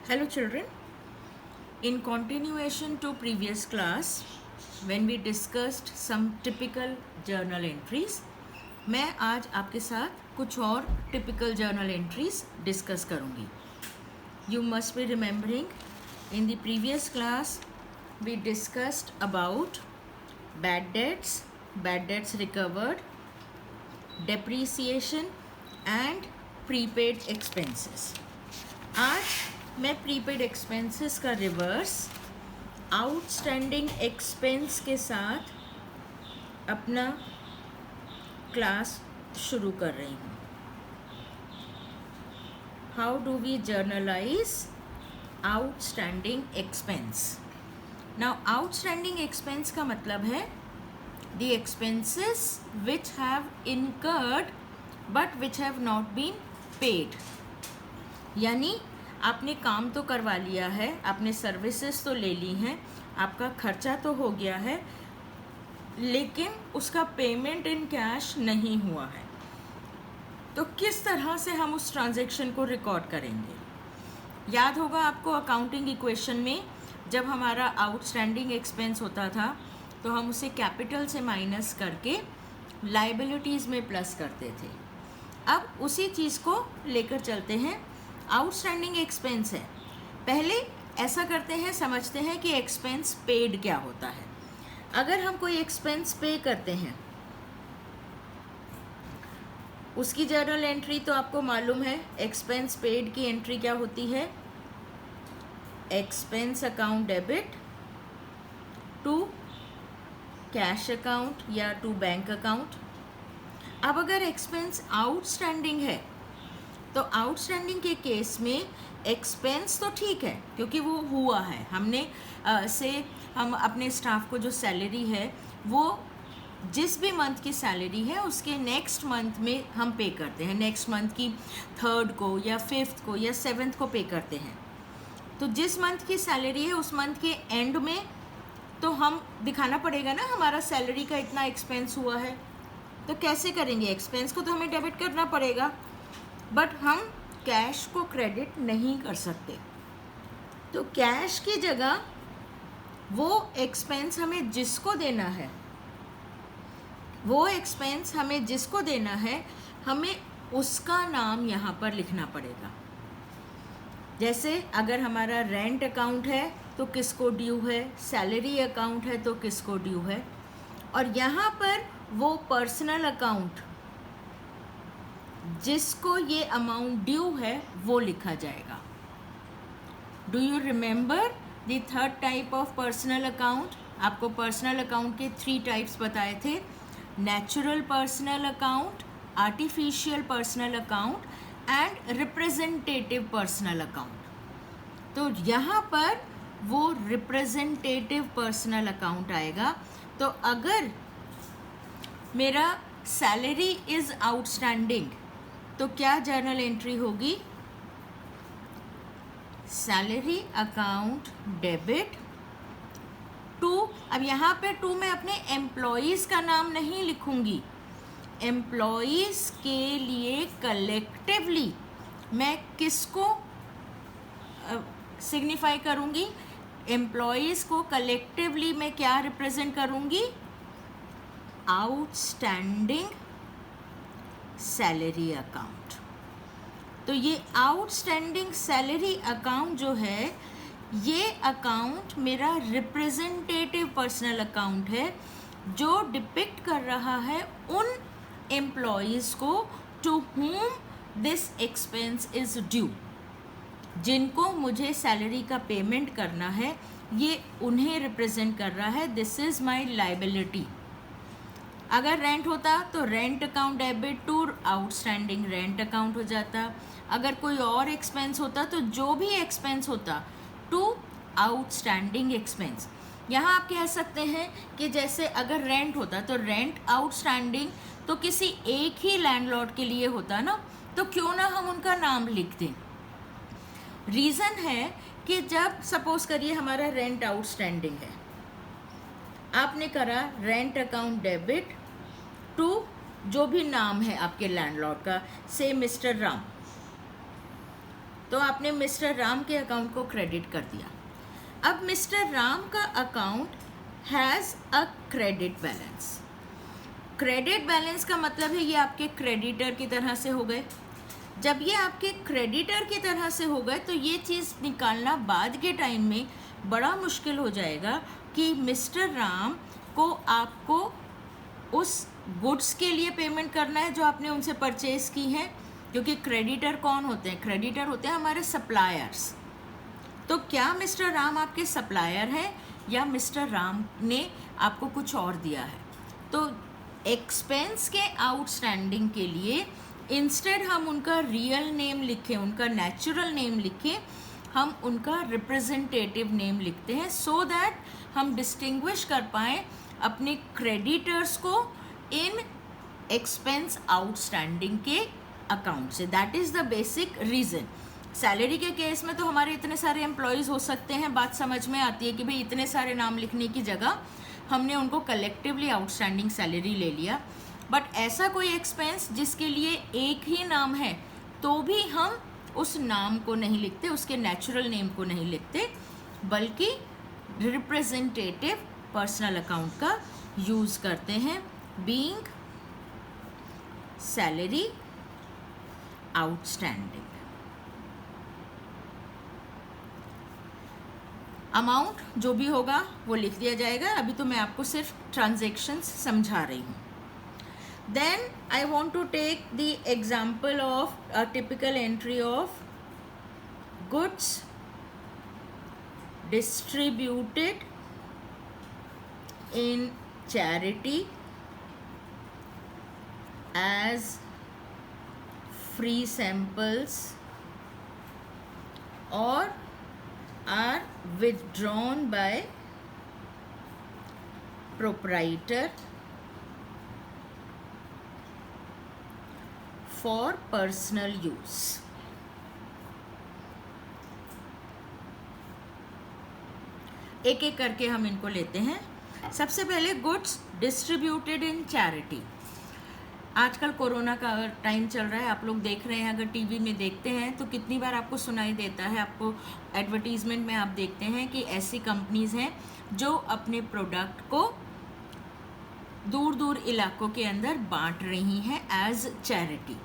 Hello children, in continuation to previous class when we discussed some typical journal entries, मैं आज आपके साथ कुछ और typical journal entries discuss करूँगी. You must be remembering in the previous class we discussed about bad debts recovered, depreciation and prepaid expenses. आज मैं prepaid expenses का रिवर्स आउटस्टैंडिंग एक्सपेंस के साथ अपना क्लास शुरू कर रही हूँ. How do we journalise outstanding expense. Now outstanding expense का मतलब है the expenses which have incurred but which have not been paid. यानी आपने काम तो करवा लिया है, आपने सर्विसेज तो ले ली हैं, आपका खर्चा तो हो गया है, लेकिन उसका पेमेंट इन कैश नहीं हुआ है. तो किस तरह से हम उस ट्रांजैक्शन को रिकॉर्ड करेंगे? याद होगा आपको अकाउंटिंग इक्वेशन में जब हमारा आउटस्टैंडिंग एक्सपेंस होता था तो हम उसे कैपिटल से माइनस करके लायबिलिटीज़ में प्लस करते थे. अब उसी चीज़ को लेकर चलते हैं. आउटस्टैंडिंग एक्सपेंस है. पहले ऐसा करते हैं, समझते हैं कि एक्सपेंस पेड क्या होता है. अगर हम कोई एक्सपेंस पे करते हैं उसकी जर्नल एंट्री तो आपको मालूम है. एक्सपेंस पेड की एंट्री क्या होती है? Expense account debit to cash account या टू बैंक अकाउंट. अब अगर एक्सपेंस आउटस्टैंडिंग है तो आउटस्टैंडिंग के केस में एक्सपेंस तो ठीक है क्योंकि वो हुआ है. हमने हम अपने स्टाफ को जो सैलरी है वो जिस भी मंथ की सैलरी है उसके नेक्स्ट मंथ में हम पे करते हैं. नेक्स्ट मंथ की 3rd को या 5th को या 7th को पे करते हैं. तो जिस मंथ की सैलरी है उस मंथ के एंड में तो हम दिखाना पड़ेगा ना हमारा सैलरी का इतना एक्सपेंस हुआ है. तो कैसे करेंगे? एक्सपेंस को तो हमें डेबिट करना पड़ेगा बट हम कैश को क्रेडिट नहीं कर सकते. तो कैश की जगह वो एक्सपेंस हमें जिसको देना है हमें उसका नाम यहाँ पर लिखना पड़ेगा. जैसे अगर हमारा रेंट अकाउंट है तो किसको ड्यू है, सैलरी अकाउंट है तो किसको ड्यू है, और यहाँ पर वो पर्सनल अकाउंट जिसको ये अमाउंट ड्यू है वो लिखा जाएगा. Do you remember the 3rd type of personal account? आपको पर्सनल अकाउंट के 3 टाइप्स बताए थे. Natural personal account, artificial personal account and representative personal account. तो यहाँ पर वो रिप्रेजेंटेटिव पर्सनल अकाउंट आएगा. तो अगर मेरा सैलरी इज़ आउटस्टैंडिंग तो क्या जर्नल एंट्री होगी? Salary account debit to. अब यहाँ पे टू मैं अपने एम्प्लॉयज़ का नाम नहीं लिखूँगी. एम्प्लॉयज़ के लिए कलेक्टिवली मैं किसको सिग्निफाई करूँगी? एम्प्लॉयज़ को कलेक्टिवली मैं क्या रिप्रेजेंट करूँगी? Outstanding salary account. तो ये आउटस्टैंडिंग सैलरी अकाउंट जो है ये अकाउंट मेरा रिप्रेजेंटेटिव पर्सनल अकाउंट है जो डिपिक्ट कर रहा है उन एम्प्लॉयज़ को to whom this expense is due, जिनको मुझे सैलरी का पेमेंट करना है. ये उन्हें रिप्रेजेंट कर रहा है. This is my liability. अगर रेंट होता तो rent account debit to outstanding rent account हो जाता. अगर कोई और एक्सपेंस होता तो जो भी एक्सपेंस होता टू आउटस्टैंडिंग एक्सपेंस. यहाँ आप कह सकते हैं कि जैसे अगर रेंट होता तो रेंट आउटस्टैंडिंग तो किसी एक ही लैंडलॉर्ड के लिए होता ना, तो क्यों ना हम उनका नाम लिख दें. रीज़न है कि जब सपोज करिए हमारा रेंट आउटस्टैंडिंग है, आपने करा रेंट अकाउंट डेबिट टू जो भी नाम है आपके लैंडलॉर्ड का, से मिस्टर राम. तो आपने मिस्टर राम के अकाउंट को क्रेडिट कर दिया। अब मिस्टर राम का account has a credit balance. Credit balance का मतलब है ये आपके क्रेडिटर की तरह से हो गए। जब ये आपके क्रेडिटर की तरह से हो गए तो ये चीज़ निकालना बाद के टाइम में बड़ा मुश्किल हो जाएगा कि मिस्टर राम को आपको उस गुड्स के लिए पेमेंट करना है जो आपने उनसे परचेज़ की है, क्योंकि क्रेडिटर कौन होते हैं? क्रेडिटर होते हैं हमारे सप्लायर्स। तो क्या मिस्टर राम आपके सप्लायर हैं या मिस्टर राम ने आपको कुछ और दिया है? तो एक्सपेंस के आउटस्टैंडिंग के लिए इंस्टेड हम उनका रियल नेम लिखें, उनका नेचुरल नेम लिखें, हम उनका रिप्रेजेंटेटिव नेम लिखते हैं सो दैट हम डिस्टिंग्विश कर पाएँ अपने क्रेडिटर्स को इन एक्सपेंस आउटस्टैंडिंग के अकाउंट से। That is the basic reason. Salary के केस में तो हमारे इतने सारे एम्प्लॉयज़ हो सकते हैं, बात समझ में आती है कि भाई इतने सारे नाम लिखने की जगह हमने उनको कलेक्टिवली आउटस्टैंडिंग सैलरी ले लिया। बट ऐसा कोई एक्सपेंस जिसके लिए एक ही नाम है तो भी हम उस नाम को नहीं लिखते, उसके नेचुरल नेम को नहीं लिखते, बल्कि रिप्रेजेंटेटिव पर्सनल अकाउंट का यूज़ करते हैं। Being salary outstanding. अमाउंट जो भी होगा वो लिख दिया जाएगा। अभी तो मैं आपको सिर्फ ट्रांजैक्शंस समझा रही हूँ। Then I want to take the example of a typical entry of goods distributed in charity as free samples और are withdrawn by proprietor for personal use। एक एक करके हम इनको लेते हैं। सबसे पहले गुड्स डिस्ट्रीब्यूटेड इन चैरिटी। आजकल कोरोना का टाइम चल रहा है, आप लोग देख रहे हैं, अगर टीवी में देखते हैं तो कितनी बार आपको सुनाई देता है, आपको एडवर्टीजमेंट में आप देखते हैं कि ऐसी कंपनीज़ हैं जो अपने प्रोडक्ट को दूर दूर इलाकों के अंदर बांट रही हैं एज चैरिटी।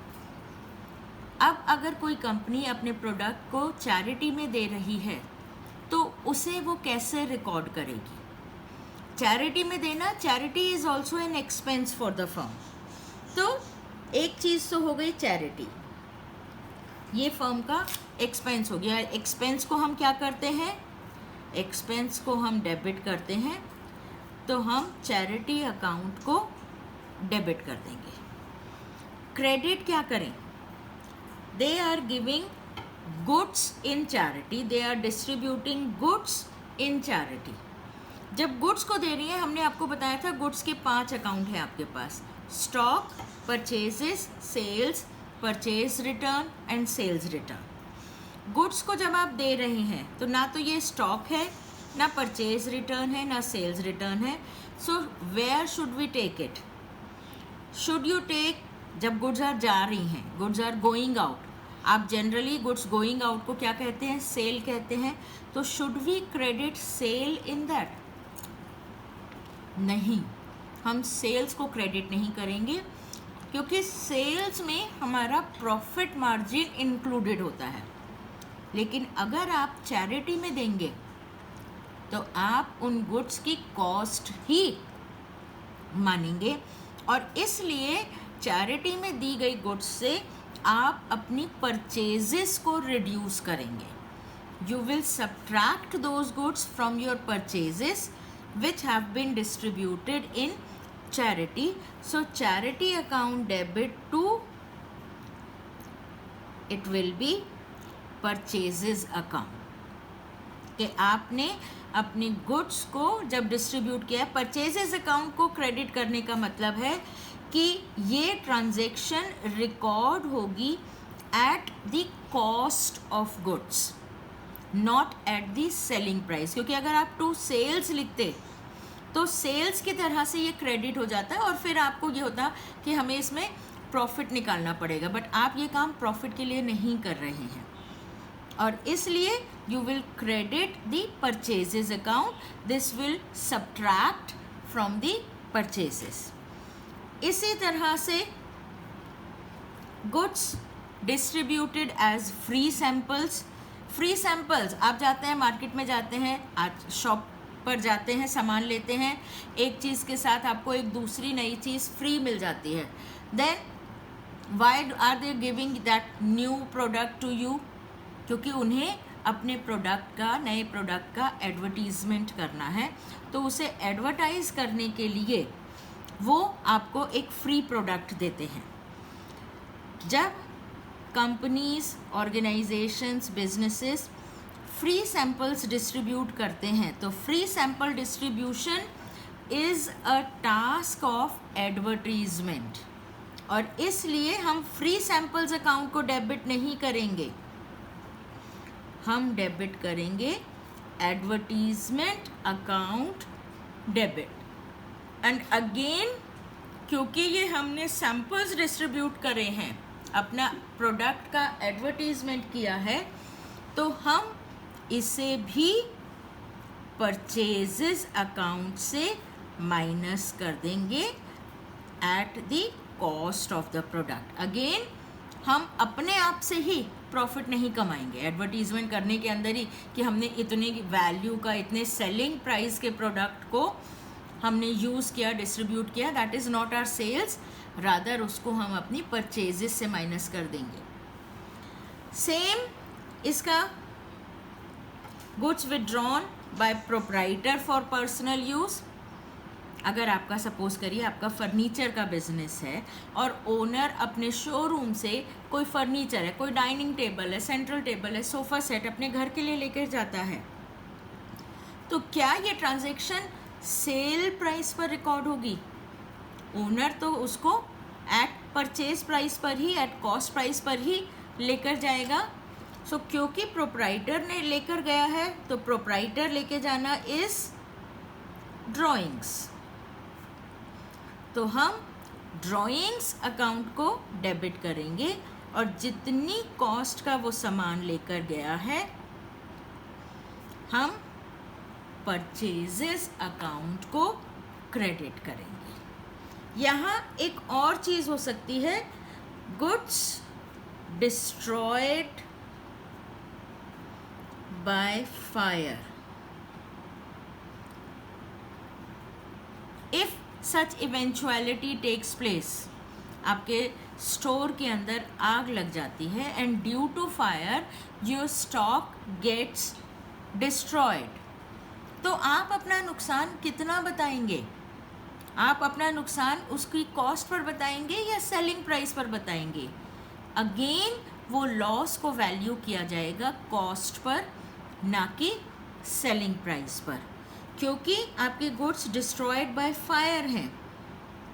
अब अगर कोई कंपनी अपने प्रोडक्ट को चैरिटी में दे रही है तो उसे वो कैसे रिकॉर्ड करेगी? चैरिटी में देना, charity is also an expense for the firm. तो एक चीज़ तो हो गई चैरिटी, ये फर्म का एक्सपेंस हो गया। एक्सपेंस को हम क्या करते हैं? एक्सपेंस को हम डेबिट करते हैं, तो हम चैरिटी अकाउंट को डेबिट कर देंगे। क्रेडिट क्या करें? They are giving goods in charity, they are distributing goods in charity. जब गुड्स को दे रही हैं, हमने आपको बताया था गुड्स के 5 अकाउंट हैं आपके पास: stock, purchases, sales, purchase return and sales return. Goods को जब आप दे रहे हैं तो ना तो ये स्टॉक है, ना परचेज रिटर्न है, ना सेल्स रिटर्न है। So where should we take it? Should you take, जब गुड्स आर जा रही हैं, गुड्स आर गोइंग आउट, आप जनरली गुड्स गोइंग आउट को क्या कहते हैं? सेल कहते हैं। तो should we credit sale in that? नहीं, हम सेल्स को क्रेडिट नहीं करेंगे, क्योंकि सेल्स में हमारा प्रॉफिट मार्जिन इंक्लूडेड होता है। लेकिन अगर आप चैरिटी में देंगे तो आप उन गुड्स की कॉस्ट ही मानेंगे, और इसलिए चैरिटी में दी गई गुड्स से आप अपनी परचेजेस को रिड्यूस करेंगे। You will subtract those goods from your purchases which have been distributed in charity. So charity account debit to, it will be purchases account। कि आपने अपने गुड्स को जब डिस्ट्रीब्यूट किया, परचेजेस अकाउंट को क्रेडिट करने का मतलब है कि ये ट्रांजैक्शन रिकॉर्ड होगी at the cost of goods, not at the selling price. क्योंकि अगर आप टू सेल्स लिखते तो सेल्स की तरह से ये क्रेडिट हो जाता है और फिर आपको ये होता कि हमें इसमें प्रॉफिट निकालना पड़ेगा, बट आप ये काम प्रॉफिट के लिए नहीं कर रहे हैं। और इसलिए you will credit the purchases account, this will subtract from the purchases. इसी तरह से goods distributed as free samples. Free samples, आप जाते हैं मार्केट में, जाते हैं आज शॉप पर जाते हैं, सामान लेते हैं, एक चीज़ के साथ आपको एक दूसरी नई चीज़ फ्री मिल जाती है, then why are they giving that new product to you? क्योंकि उन्हें अपने प्रोडक्ट का, नए प्रोडक्ट का एडवर्टीजमेंट करना है, तो उसे एडवर्टाइज करने के लिए वो आपको एक फ्री प्रोडक्ट देते हैं। जब companies, organisations, businesses free samples distribute करते हैं, तो free sample distribution is a task of advertisement, और इसलिए हम फ्री सैम्पल्स अकाउंट को डेबिट नहीं करेंगे, हम डेबिट करेंगे advertisement account debit. And again, क्योंकि ये हमने सैम्पल्स डिस्ट्रीब्यूट करे हैं, अपना प्रोडक्ट का एडवर्टीजमेंट किया है, तो हम इसे भी परचेजेस अकाउंट से माइनस कर देंगे at the cost of the product. Again, हम अपने आप से ही प्रॉफिट नहीं कमाएंगे एडवर्टीजमेंट करने के अंदर ही, कि हमने इतने वैल्यू का, इतने सेलिंग प्राइस के प्रोडक्ट को हमने यूज़ किया, डिस्ट्रीब्यूट किया, that is not our sales, rather उसको हम अपनी परचेजेस से माइनस कर देंगे। सेम इसका goods withdrawn bye proprietor for personal use. अगर आपका, सपोज करिए आपका फर्नीचर का बिजनेस है और ओनर अपने शोरूम से कोई फर्नीचर है, कोई डाइनिंग टेबल है, सेंट्रल टेबल है, सोफ़ा सेट अपने घर के लिए लेकर जाता है, तो क्या ये ट्रांजैक्शन सेल प्राइस पर रिकॉर्ड होगी? ओनर तो उसको एट परचेज प्राइस पर ही, एट कॉस्ट प्राइस पर ही लेकर जाएगा। सो क्योंकि प्रोप्राइटर ने लेकर गया है, तो प्रोप्राइटर लेके जाना इज ड्राइंग्स, तो हम ड्राइंग्स अकाउंट को डेबिट करेंगे, और जितनी कॉस्ट का वो सामान लेकर गया है, हम परचेजेस अकाउंट को क्रेडिट करेंगे। यहाँ एक और चीज़ हो सकती है, goods destroyed by fire. If such eventuality takes place, आपके स्टोर के अंदर आग लग जाती है and due to fire your stock gets destroyed, तो आप अपना नुकसान कितना बताएंगे? आप अपना नुकसान उसकी कॉस्ट पर बताएंगे या सेलिंग प्राइस पर बताएंगे? अगेन वो लॉस को वैल्यू किया जाएगा कॉस्ट पर, ना कि सेलिंग प्राइस पर, क्योंकि आपके गुड्स डिस्ट्रॉयड बाय फायर हैं।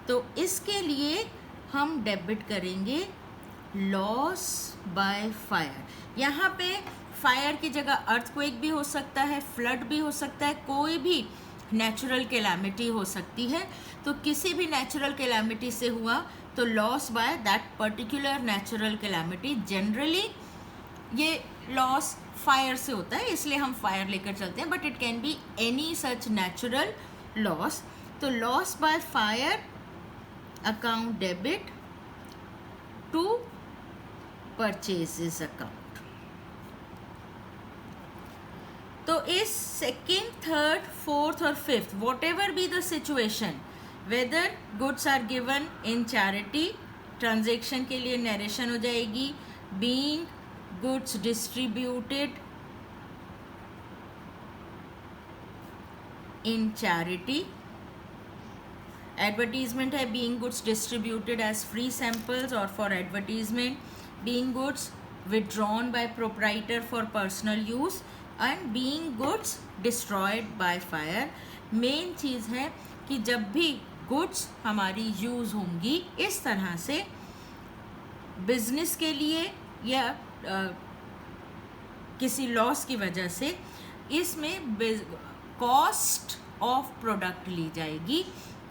तो इसके लिए हम डेबिट करेंगे लॉस बाय फायर। यहाँ पे फायर की जगह अर्थक्वेक भी हो सकता है, फ्लड भी हो सकता है, कोई भी नेचुरल कैलामिटी हो सकती है। तो किसी भी नेचुरल कैलामिटी से हुआ तो loss by that particular natural calamity, generally ये लॉस फायर से होता है, इसलिए हम फायर लेकर चलते हैं, but it can be any such natural loss. तो loss by fire account debit to purchases account. तो इस सेकेंड, थर्ड, फोर्थ और fifth, whatever be the situation, whether goods are given in charity, transaction के लिए narration हो जाएगी being goods distributed in charity. Advertisement है being goods distributed as free samples और for advertisement, being goods withdrawn by proprietor for personal use and being goods destroyed by fire। Main चीज़ है कि जब भी गुड्स हमारी यूज़ होंगी इस तरह से बिजनेस के लिए या किसी लॉस की वजह से, इसमें कॉस्ट ऑफ प्रोडक्ट ली जाएगी,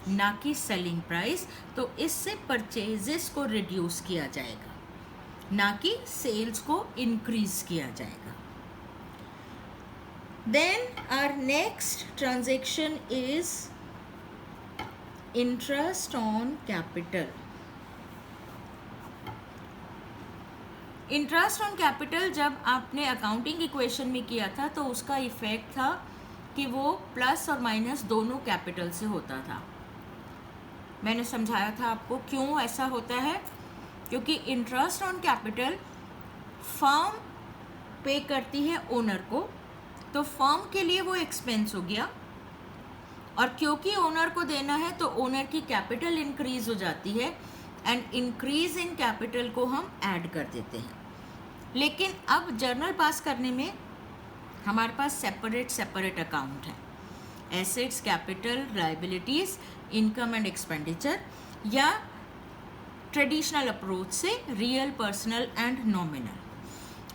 ना कि सेलिंग प्राइस। तो इससे परचेजेस को रिड्यूस किया जाएगा, ना कि सेल्स को इंक्रीज किया जाएगा। Then our next transaction is interest on capital. Interest on capital जब आपने अकाउंटिंग इक्वेशन में किया था तो उसका इफेक्ट था कि वो प्लस और माइनस दोनों कैपिटल से होता था. मैंने समझाया था आपको क्यों ऐसा होता है, क्योंकि इंटरेस्ट ऑन कैपिटल फर्म पे करती है ओनर को, तो फर्म के लिए वो एक्सपेंस हो गया, और क्योंकि ओनर को देना है तो ओनर की कैपिटल इंक्रीज हो जाती है, एंड इंक्रीज इन कैपिटल को हम ऐड कर देते हैं. लेकिन अब जर्नल पास करने में हमारे पास सेपरेट अकाउंट है, assets, capital, liabilities, income and expenditure, या ट्रेडिशनल अप्रोच से रियल, पर्सनल एंड नॉमिनल.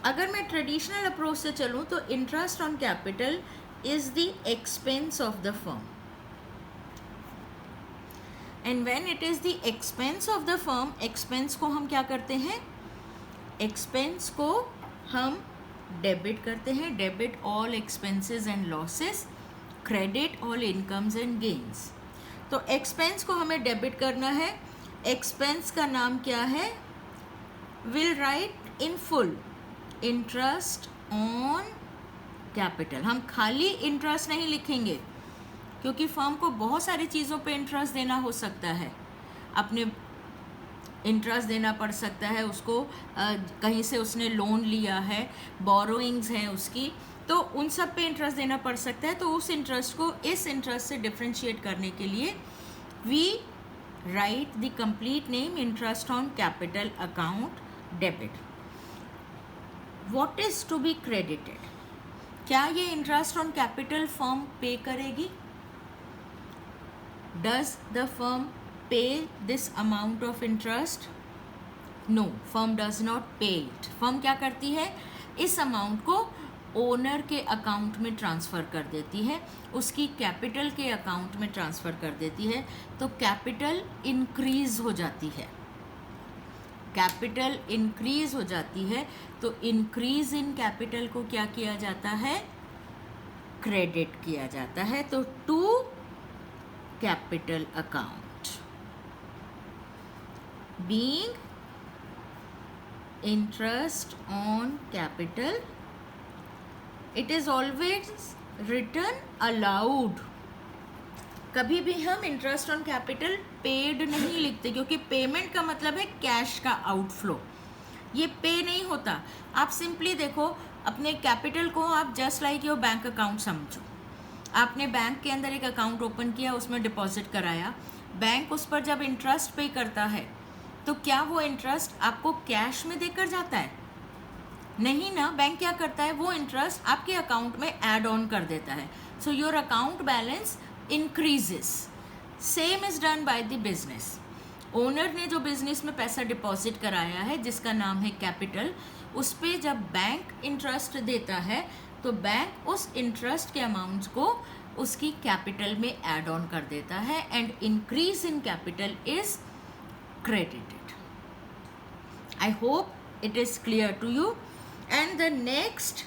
अगर मैं ट्रेडिशनल अप्रोच से चलूँ तो interest on capital is the expense of the firm, and when it is the expense of the firm, expense को हम क्या करते हैं, एक्सपेंस को हम डेबिट करते हैं. Debit all expenses and losses, credit all incomes and gains. तो एक्सपेंस को हमें डेबिट करना है. एक्सपेंस का नाम क्या है, will write in full interest on capital. हम खाली इंटरेस्ट नहीं लिखेंगे, क्योंकि फर्म को बहुत सारी चीज़ों पे इंटरेस्ट देना हो सकता है. अपने इंटरेस्ट देना पड़ सकता है उसको, कहीं से उसने लोन लिया है, बोरोइंग्स हैं उसकी, तो उन सब पे इंटरेस्ट देना पड़ सकता है. तो उस इंटरेस्ट को इस इंटरेस्ट से डिफ्रेंशिएट करने के लिए we write the complete name interest on capital account debit. What is to be credited, क्या ये इंटरेस्ट ऑन कैपिटल फर्म पे करेगी? Does the firm pay this amount of interest? No, firm does not pay it. firm क्या करती है, इस amount को owner के अकाउंट में ट्रांसफ़र कर देती है, उसकी कैपिटल के अकाउंट में ट्रांसफ़र कर देती है. तो कैपिटल इंक्रीज हो जाती है, कैपिटल इंक्रीज हो जाती है. तो इंक्रीज इन कैपिटल को क्या किया जाता है, क्रेडिट किया जाता है. तो to capital account, being interest on capital, it is always written aloud. कभी भी हम इंटरेस्ट ऑन कैपिटल पेड नहीं लिखते, क्योंकि पेमेंट का मतलब है कैश का आउटफ्लो. ये पे नहीं होता. आप सिंपली देखो, अपने कैपिटल को आप just like your bank account समझो. आपने बैंक के अंदर एक अकाउंट ओपन किया, उसमें डिपॉजिट कराया, बैंक उस पर जब इंटरेस्ट पे करता है तो क्या वो इंटरेस्ट आपको कैश में देकर जाता है? नहीं ना. बैंक क्या करता है, वो इंटरेस्ट आपके अकाउंट में ऐड ऑन कर देता है. So your account balance increases. Same is done by the business. Owner ने जो बिजनेस में पैसा डिपॉजिट कराया है जिसका नाम है कैपिटल, उस पर जब बैंक इंटरेस्ट देता है तो बैंक उस इंटरेस्ट के अमाउंट्स को उसकी कैपिटल में ऐड ऑन कर देता है, and increase in capital is credited. I hope it is clear to you. And the next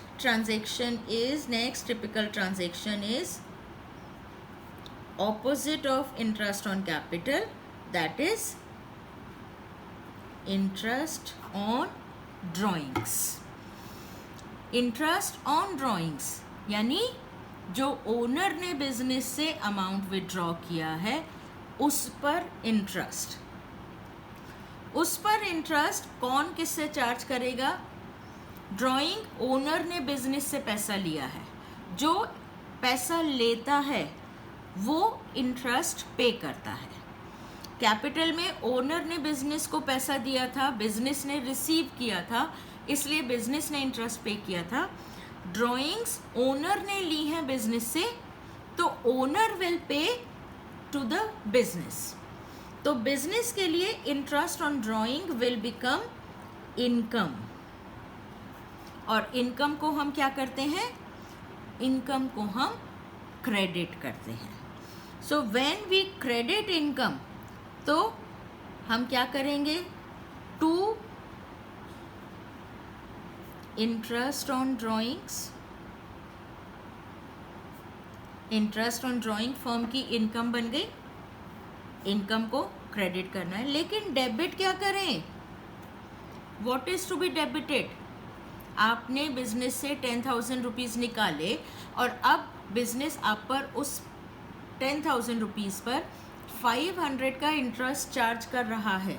typical transaction is opposite of interest on capital, that is interest on drawings. Interest on drawings यानी जो owner ने business से amount withdraw किया है उस पर interest. उस पर इंटरेस्ट कौन किससे चार्ज करेगा? ड्राइंग ओनर ने बिजनेस से पैसा लिया है, जो पैसा लेता है वो इंटरेस्ट पे करता है. कैपिटल में ओनर ने बिजनेस को पैसा दिया था, बिजनेस ने रिसीव किया था, इसलिए बिजनेस ने इंटरेस्ट पे किया था. ड्राइंग्स ओनर ने ली हैं बिजनेस से, तो owner will pay to the business. तो बिजनेस के लिए interest on drawing will become income, और इनकम को हम क्या करते हैं, इनकम को हम क्रेडिट करते हैं. So when we credit income, तो हम क्या करेंगे, to interest on drawings interest on drawing firm की इनकम बन गई, इनकम को क्रेडिट करना है। लेकिन डेबिट क्या करें? What is to be debited? आपने बिजनेस से 10,000 रुपीज़ निकाले और अब बिजनेस आप पर उस 10,000 रुपीज़ पर 500 का इंटरेस्ट चार्ज कर रहा है,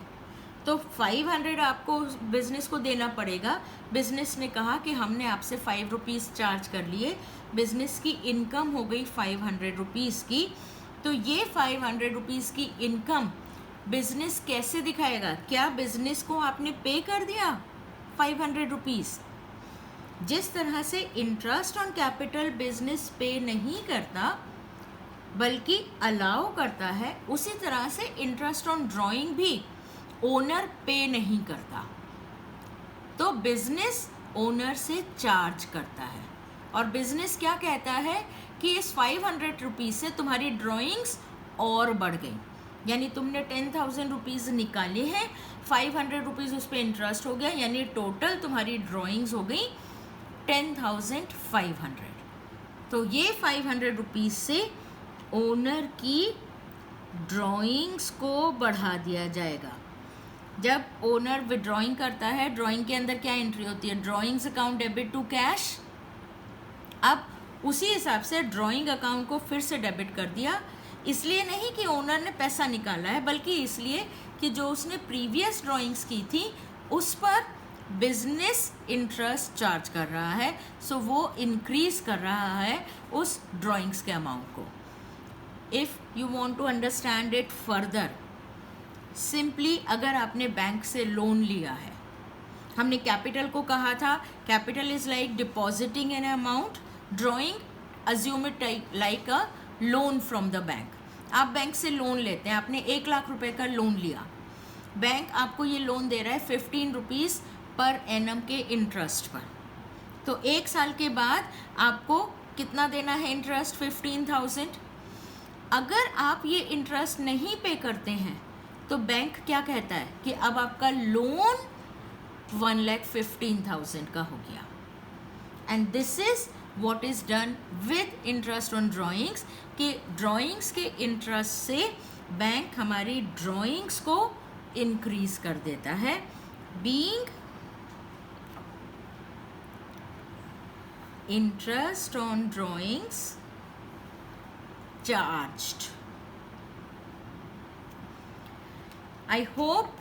तो 500 आपको बिजनेस को देना पड़ेगा। बिजनेस ने कहा कि हमने आपसे 5 रुपीज़ चार्ज कर लिए, बिजनेस की इनकम हो गई 500 रुपीज़ की। तो ये 500 रुपीज़ की इनकम बिजनेस कैसे दिखाएगा? क्या बिजनेस को आपने पे कर दिया 500 रुपीज़? जिस तरह से इंटरेस्ट ऑन कैपिटल बिजनेस पे नहीं करता बल्कि अलाउ करता है, उसी तरह से इंटरेस्ट ऑन ड्राइंग भी ओनर पे नहीं करता, तो बिजनेस ओनर से चार्ज करता है। और बिजनेस क्या कहता है कि इस 500 रुपीज़ से तुम्हारी ड्राइंग्स और बढ़ गई, यानी तुमने 10,000 रुपीज़ निकाले हैं, 500 रुपीज़ उस पर इंटरेस्ट हो गया, यानी टोटल तुम्हारी ड्राइंग्स हो गई 10,500। तो ये 500 रुपीज़ से ओनर की ड्राइंग्स को बढ़ा दिया जाएगा। जब ओनर विड्रॉइंग करता है, ड्राइंग के अंदर क्या एंट्री होती है? Drawings account debit to cash. अब उसी हिसाब से ड्राइंग अकाउंट को फिर से डेबिट कर दिया, इसलिए नहीं कि ओनर ने पैसा निकाला है, बल्कि इसलिए कि जो उसने प्रीवियस ड्राइंग्स की थी उस पर बिजनेस इंटरेस्ट चार्ज कर रहा है, सो वो इंक्रीज कर रहा है उस ड्राइंग्स के अमाउंट को। If you want to understand it further, simply अगर आपने बैंक से लोन लिया है, हमने कैपिटल को कहा था capital is like depositing an amount, drawing assume it like a loan from the bank. आप बैंक से लोन लेते हैं, आपने 1 लाख रुपए का लोन लिया, बैंक आपको ये लोन दे रहा है 15 रुपीज़ पर एनम के इंटरेस्ट पर। तो 1 साल के बाद आपको कितना देना है इंटरेस्ट? 15,000। अगर आप ये इंटरेस्ट नहीं पे करते हैं तो बैंक क्या कहता है कि अब आपका लोन 1,15,000 का हो गया। And this is what is done with interest on drawings, कि ड्राइंग्स के इंटरेस्ट से बैंक हमारी ड्राइंग्स को इंक्रीज कर देता है, being interest on drawings charged. I hope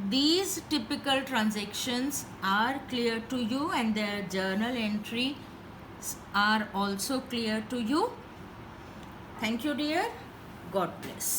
these typical transactions are clear to you and their journal entries are also clear to you. Thank you, dear. God bless.